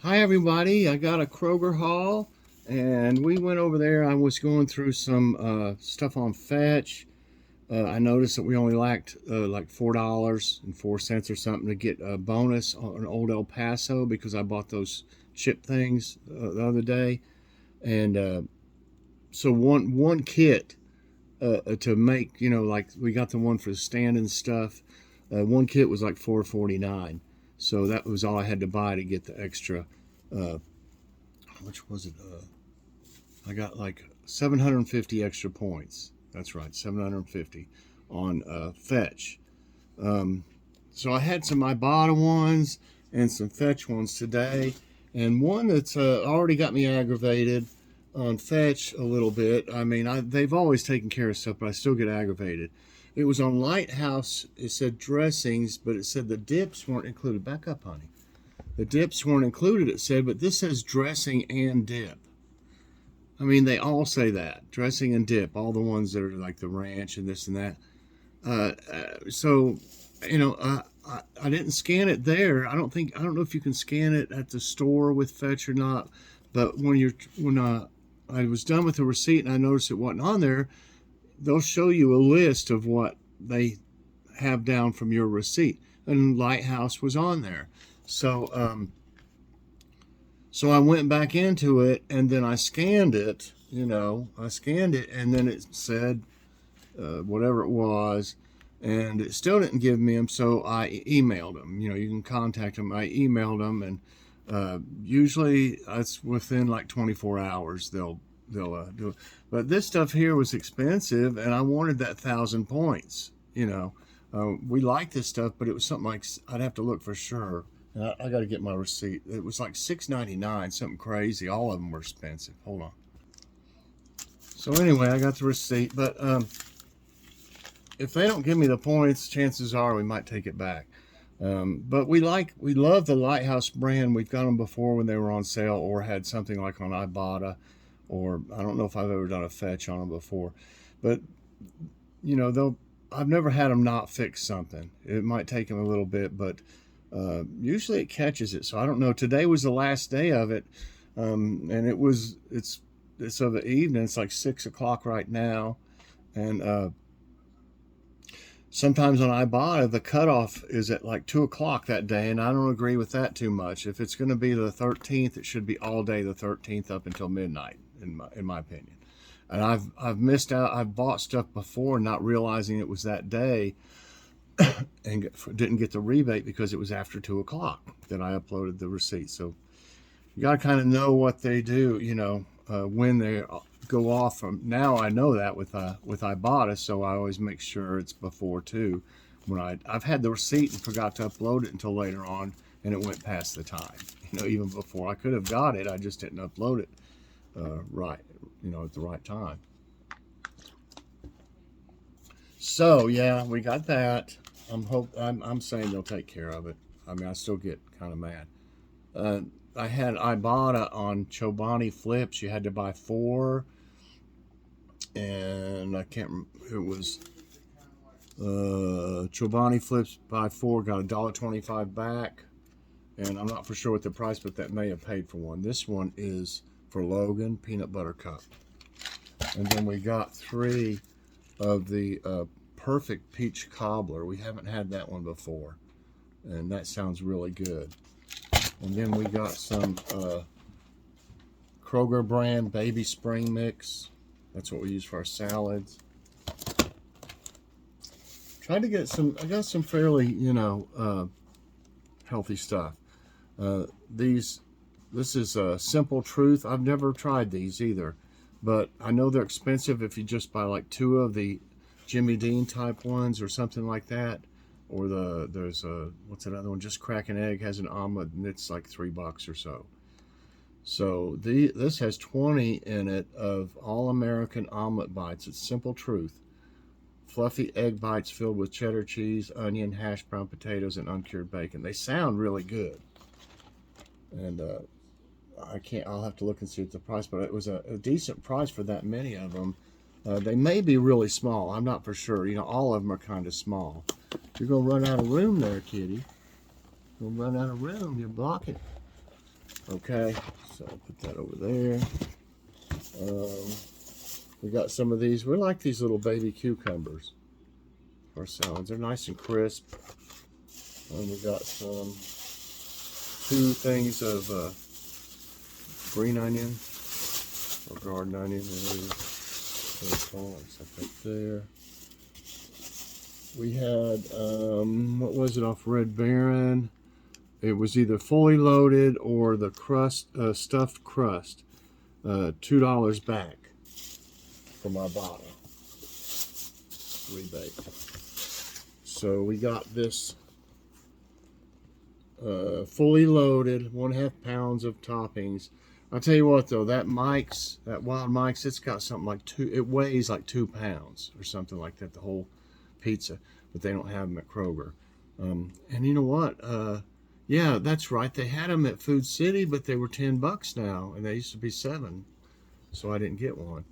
Hi everybody, I got a Kroger haul and we went over there. I was going through some stuff on Fetch. I noticed that we only lacked like $4.04 or something to get a bonus on an old El Paso because I bought those chip things the other day. And so one kit to make, like we got the one for the stand and stuff. One kit was like $4.49. So that was all I had to buy to get the extra. Uh, how much was it? I got like 750 extra points. That's right, 750 on Fetch. Um, so I had some Ibotta ones and some Fetch ones today, and one that's already got me aggravated on Fetch a little bit. I mean, they've always taken care of stuff, but I still get aggravated. It was on Lighthouse. It said dressings, but it said the dips weren't included. Back up, honey. The dips weren't included, it said, but this says dressing and dip. I mean, they all say that, dressing and dip, all the ones that are like the ranch and this and that. So, I didn't scan it there. I don't know if you can scan it at the store with Fetch or not. But when I was done with the receipt and I noticed it wasn't on there, they'll show you a list of what they have down from your receipt, and Lighthouse was on there. So, so I went back into it and then I scanned it. And then it said whatever it was, and it still didn't give me them. So I emailed them. You can contact them. I emailed them, and usually it's within like 24 hours they'll do it. But this stuff here was expensive, and I wanted that 1,000 points. We like this stuff, but it was something like I'd have to look for sure. I got to get my receipt. It was like $6.99, something crazy. All of them were expensive. Hold on. So anyway, I got the receipt, but if they don't give me the points, chances are we might take it back. But we love the Lighthouse brand. We've got them before when they were on sale, or had something like on Ibotta, or I don't know if I've ever done a Fetch on them before. But I've never had them not fix something. It might take them a little bit, but usually it catches it. So I don't know. Today was the last day of it, and it's of the evening. It's like 6 o'clock right now, and sometimes on Ibotta the cutoff is at like 2 o'clock that day, and I don't agree with that too much. If it's going to be the 13th, it should be all day the 13th up until midnight, in my opinion. And I've missed out. I've bought stuff before not realizing it was that day, and didn't get the rebate because it was after 2 o'clock that I uploaded the receipt. So you got to kind of know what they do, when they go off from. Now I know that with Ibotta, so I always make sure it's before 2. When I've had the receipt and forgot to upload it until later on, and it went past the time. Even before I could have got it, I just didn't upload it right, at the right time. So yeah, we got that. I'm saying they'll take care of it. I mean, I still get kind of mad. I had Ibotta on Chobani flips. You had to buy 4, and I can't remember. It was Chobani flips buy 4, got $1.25 back, and I'm not for sure what the price, but that may have paid for one. This one is for Logan peanut butter cup, and then we got 3 of the perfect peach cobbler. We haven't had that one before, and that sounds really good. And then we got some Kroger brand baby spring mix. That's what we use for our salads. Tried to get some. I got some fairly healthy stuff. This is Simple Truth. I've never tried these either, but I know they're expensive if you just buy like 2 of the Jimmy Dean type ones or something like that. Or there's what's that other one? Just Crack an Egg has an omelet, and it's like $3 or so. So this has 20 in it of all American omelet bites. It's Simple Truth. Fluffy egg bites filled with cheddar cheese, onion, hash brown potatoes, and uncured bacon. They sound really good. And I'll have to look and see what the price, but it was a decent price for that many of them. They may be really small. I'm not for sure. All of them are kind of small. You're going to run out of room there, kitty. You're going to run out of room. You're blocking. Okay, so I'll put that over there. We got some of these. We like these little baby cucumbers for salads. They're nice and crisp. And we got some 2 things of green onion or garden onion, whatever it's called. Except right there. We had what was it off Red Baron? It was either fully loaded or the crust, stuffed crust. $2 back from Ibotta rebate. So we got this fully loaded, 1/2 pounds of toppings. I'll tell you what though, that Wild Mike's, it's got something like it weighs like 2 pounds or something like that, the whole pizza, but they don't have them at Kroger. And you know what? Yeah, that's right. They had them at Food City, but they were $10 now, and they used to be $7. So I didn't get one.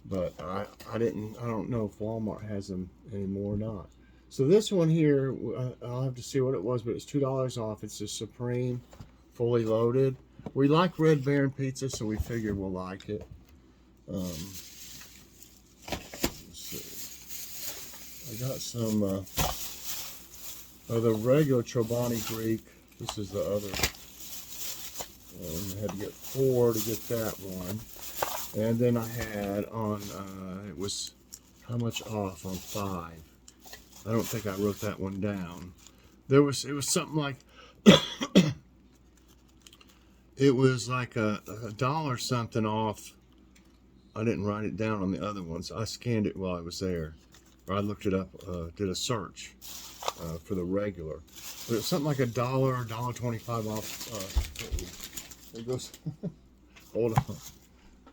But I don't know if Walmart has them anymore or not. So this one here, I'll have to see what it was, but it's $2 off. It's a Supreme, fully loaded. We like Red Baron pizza, so we figured we'll like it. Let's see. I got some the regular Chobani Greek. This is the other one. I had to get 4 to get that one. And then I had on, it was how much off on 5. I don't think I wrote that one down. It was something like, it was like a $1 something off. I didn't write it down on the other ones. I scanned it while I was there. Or I looked it up, did a search for the regular. But it's something like $1, $1.25 off. There goes, hold on.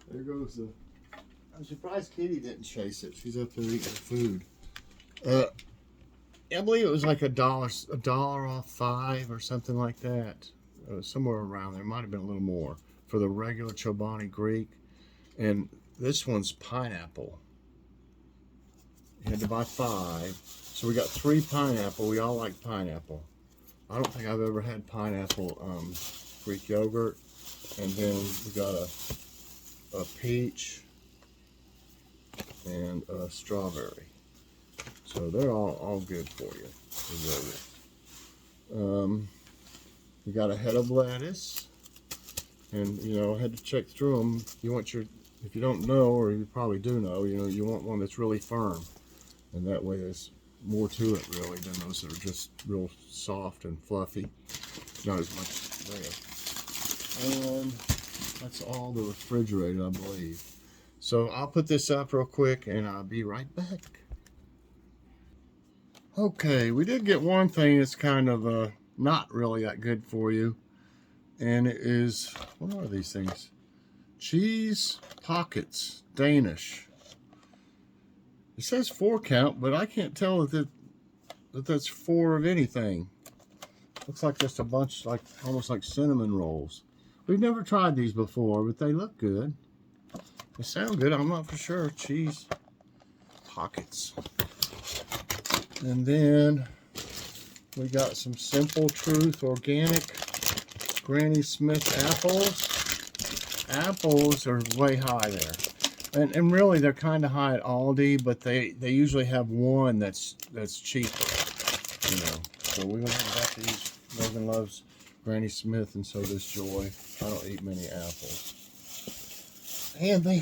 There goes the, I'm surprised Kitty didn't chase it. She's up there eating food. I believe it was like $1 off 5 or something like that. Somewhere around there. Might have been a little more for the regular Chobani Greek. And this one's pineapple. You had to buy 5. So we got 3 pineapple. We all like pineapple. I don't think I've ever had pineapple Greek yogurt. And then we got a peach and a strawberry. So they're all good for you. We got a head of lettuce, and you know, I had to check through them. You want if you don't know, or you probably do know, you want one that's really firm, and that way there's more to it really than those that are just real soft and fluffy. Not as much there. And that's all the refrigerator, I believe. So I'll put this up real quick and I'll be right back. Okay, we did get one thing that's kind of not really that good for you. And it is, what are these things? Cheese pockets, Danish. It says 4 count, but I can't tell that that's 4 of anything. Looks like just a bunch, like almost like cinnamon rolls. We've never tried these before, but they look good. They sound good. I'm not for sure. Cheese pockets. And then we got some Simple Truth organic Granny Smith apples. Apples are way high there. And really they're kind of high at Aldi, but they usually have one that's cheaper. You know. So we went and got these. Logan loves Granny Smith, and so does Joy. I don't eat many apples. And they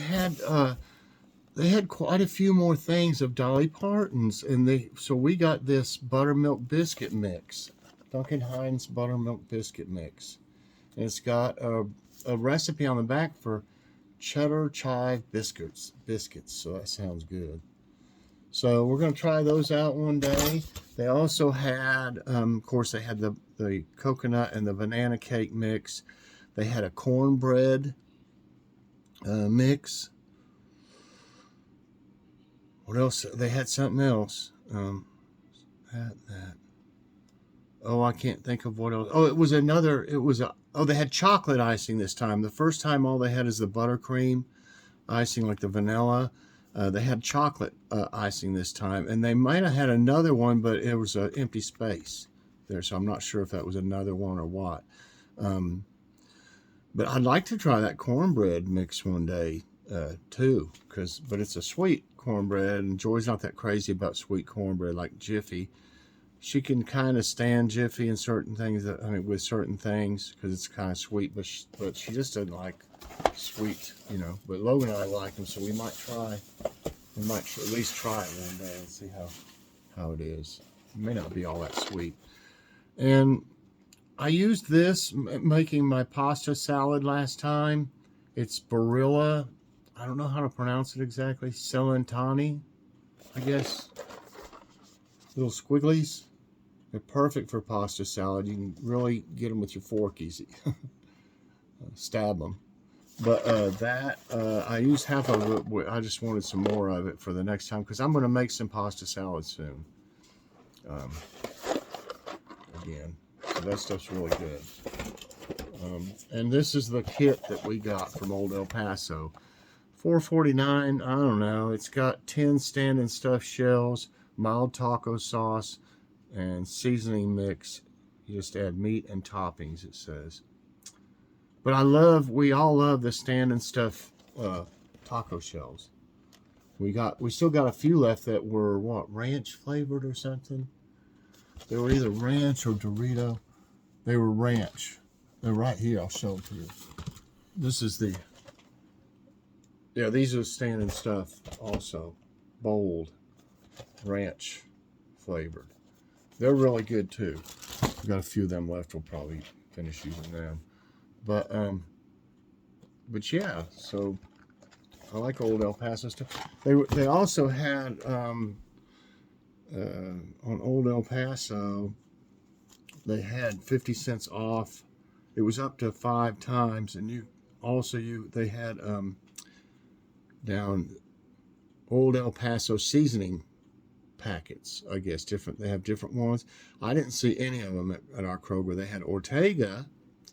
had quite a few more things of Dolly Parton's, and so we got this buttermilk biscuit mix, Duncan Hines buttermilk biscuit mix, and it's got a recipe on the back for cheddar chive biscuits. So that sounds good. So we're going to try those out one day. They also had, of course, they had the coconut and the banana cake mix. They had a cornbread mix. What else? They had something else. That. Oh, I can't think of what else. Oh, they had chocolate icing this time. The first time all they had is the buttercream icing, like the vanilla. They had chocolate icing this time, and they might have had another one, but it was an empty space there, so I'm not sure if that was another one or what. But I'd like to try that cornbread mix one day too, but it's a sweet cornbread, and Joy's not that crazy about sweet cornbread like Jiffy. She can kind of stand Jiffy in certain things, with certain things, because it's kind of sweet, but she just doesn't like sweet, But Logan and I like them, so we might at least try it one day and see how it is. It may not be all that sweet. And I used this making my pasta salad last time. It's Barilla. I don't know how to pronounce it exactly. Celentani, I guess. Little squigglies. They're perfect for pasta salad. You can really get them with your fork easy. Stab them. But I used half of it. I just wanted some more of it for the next time, because I'm going to make some pasta salad soon. Again. So that stuff's really good. And this is the kit that we got from Old El Paso. $4.49. I don't know. It's got 10 stand and stuffed shells, mild taco sauce, and seasoning mix. You just add meat and toppings, it says. But we all love the stand and stuff taco shells. We still got a few left that were ranch flavored or something. They were either ranch or Dorito. They were ranch. They're right here. I'll show them to you. This is these are stand and stuff also. Bold ranch flavored. They're really good too. We've got a few of them left. We'll probably finish using them. But yeah, so I like Old El Paso stuff. They also had on Old El Paso, they had 50 cents off. It was up to 5 times, and they had down Old El Paso seasoning packets, I guess. They have different ones. I didn't see any of them at our Kroger. They had Ortega,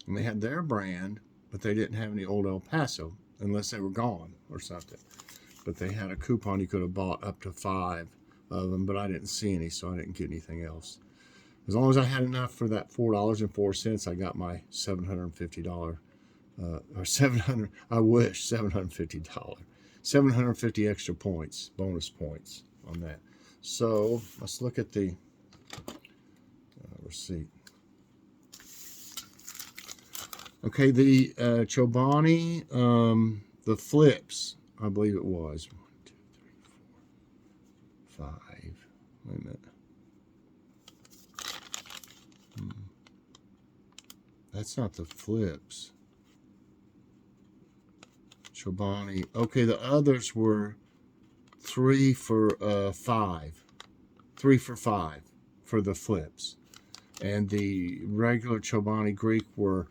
and they had their brand, but they didn't have any Old El Paso, unless they were gone or something. But they had a coupon. You could have bought up to 5 of them, but I didn't see any, so I didn't get anything else. As long as I had enough for that $4.04, I got my $750 or 700. I wish $750, 750 extra points, bonus points on that. So let's look at the receipt. Okay, the Chobani, the flips, I believe it was 1, 2, 3, 4, 5. Wait a minute. That's not the flips. Chobani. Okay, the others were 3 for 5. 3 for 5 for the flips. And the regular Chobani Greek were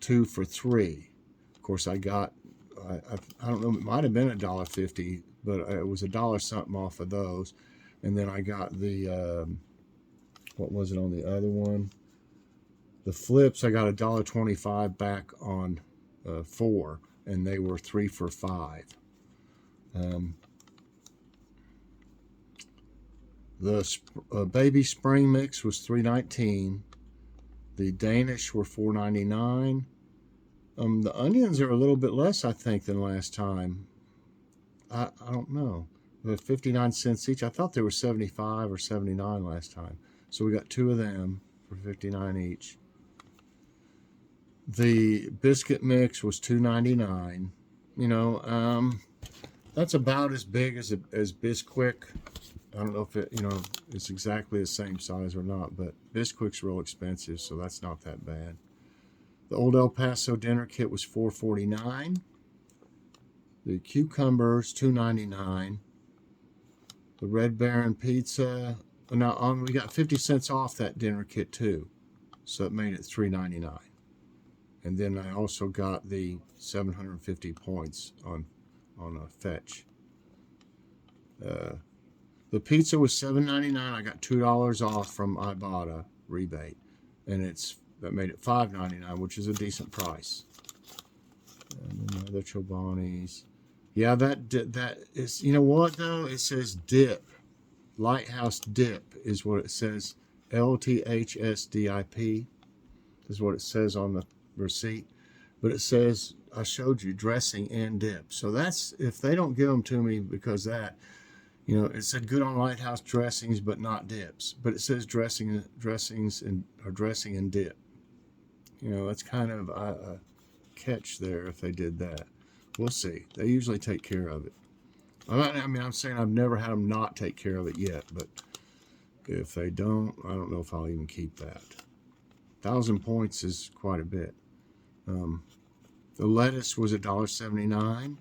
2 for 3. Of course, I got, I don't know, it might have been $1.50, but it was $1 something off of those. And then I got the, what was it on the other one? The flips, I got $1.25 back on 4, and they were 3 for 5. The baby spring mix was $3.19. The Danish were $4.99. The onions are a little bit less, I think, than last time. I don't know. They're 59 cents each. I thought they were 75 or 79 last time. So we got 2 of them for 59 each. The biscuit mix was $2.99. That's about as big as Bisquick. I don't know if it's exactly the same size or not, but Bisquick's real expensive, so that's not that bad. The Old El Paso dinner kit was $4.49. The cucumbers, $2.99. The Red Baron pizza. Now we got 50 cents off that dinner kit too, so it made it $3.99. And then I also got the 750 points on a fetch. The pizza was $7.99. I got $2 off from Ibotta rebate, and that made it $5.99, which is a decent price. And then the other Chobanis. Yeah, that is. You know what though? It says dip. Lighthouse dip is what it says. LTHSDIP is what it says on the receipt. but it says, I showed you dressing and dip. So that's, if they don't give them to me because that, you know, it said good on Lighthouse dressings, but not dips. But it says dressings and or dressing and dip. You know, that's kind of a catch there if they did that. We'll see. They usually take care of it. I mean, I'm saying I've never had them not take care of it yet, but if they don't, I don't know if I'll even keep that. 1,000 points is quite a bit. The lettuce was $1.79.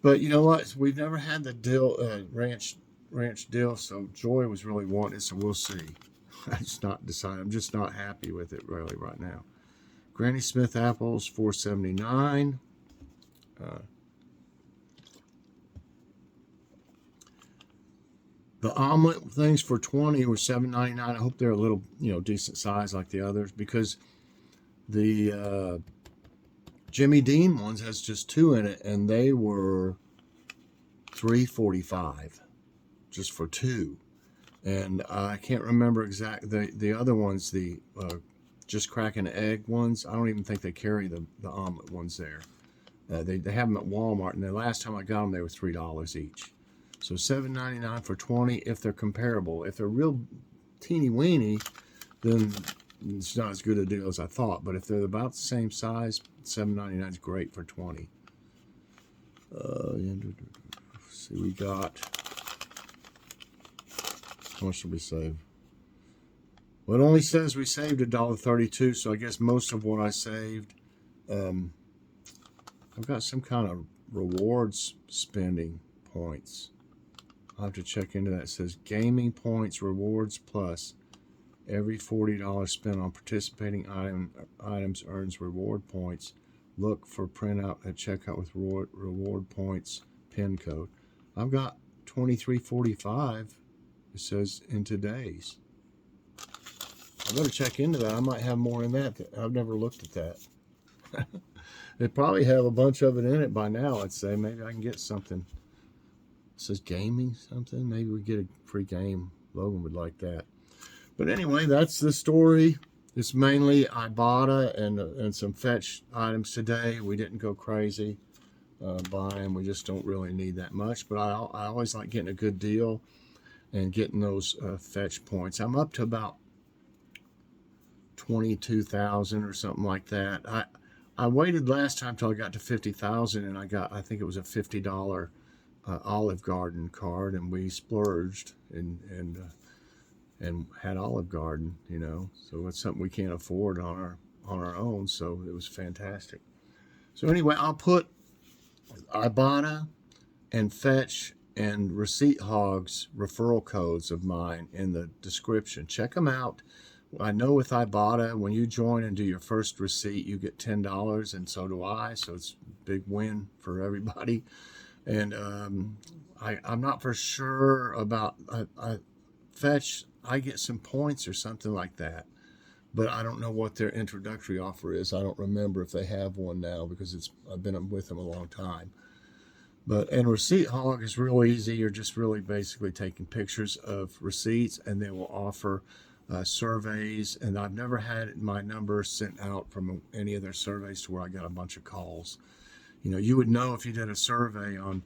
But you know what? We've never had the dill ranch dill, so Joy was really wanting it, so we'll see. It's not decided. I'm just not happy with it really right now. Granny Smith apples, $4.79. The omelet things for $20 were $7.99. I hope they're a little, you know, decent size like the others, because the Jimmy Dean ones has just 2 in it, and they were $3.45 just for 2. And I can't remember exactly the other ones, the just crack an egg ones. I don't even think they carry the omelet ones there. They have them at Walmart, and the last time I got them, they were $3 each. So $7.99 for 20 if they're comparable. If they're real teeny weeny, then it's not as good a deal as I thought. But if they're about the same size, $7.99 is great for 20. See, we got, how much did we save? Well, it only says we saved $1.32, so I guess most of what I saved, I've got some kind of rewards spending points. I'll have to check into that. It says gaming points rewards plus every $40 spent on participating items earns reward points. Look for printout at checkout with reward points pin code. I've got 23.45. It says in today's. I better check into that. I might have more in that. I've never looked at that. They probably have a bunch of it in it by now, I'd say. Maybe I can get something. It says gaming something. Maybe we get a free game. Logan would like that. But anyway, that's the story. It's mainly Ibotta and some fetch items today. We didn't go crazy buying. We just don't really need that much. But I always like getting a good deal and getting those fetch points. I'm up to about 22,000 or something like that. I waited last time till I got to 50,000, and I think it was a $50 Olive Garden card, and we splurged and had Olive Garden, you know. So it's something we can't afford on our own. So it was fantastic. So anyway, I'll put Ibotta and Fetch and Receipt Hogs referral codes of mine in the description. Check them out. I know with Ibotta, when you join and do your first receipt, you get $10, and so do I. So it's a big win for everybody. And I'm not for sure about Fetch. I get some points or something like that, but I don't know what their introductory offer is. I don't remember if they have one now because I've been with them a long time. And Receipt Hog is real easy. You're just really basically taking pictures of receipts, and they will offer surveys. And I've never had my number sent out from any of their surveys to where I got a bunch of calls. You know, you would know if you did a survey on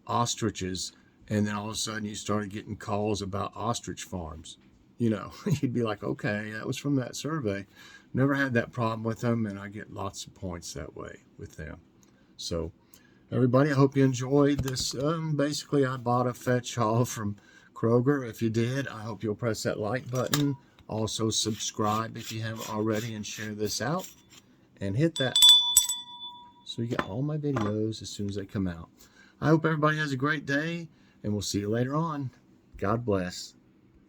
ostriches, and then all of a sudden you started getting calls about ostrich farms. You know, you'd be like, okay, that was from that survey. Never had that problem with them, and I get lots of points that way with them. So everybody, I hope you enjoyed this. Basically, I bought a fetch haul from Kroger. If you did, I hope you'll press that like button. Also subscribe if you haven't already, and share this out. And hit that so you get all my videos as soon as they come out. I hope everybody has a great day, and we'll see you later on. God bless.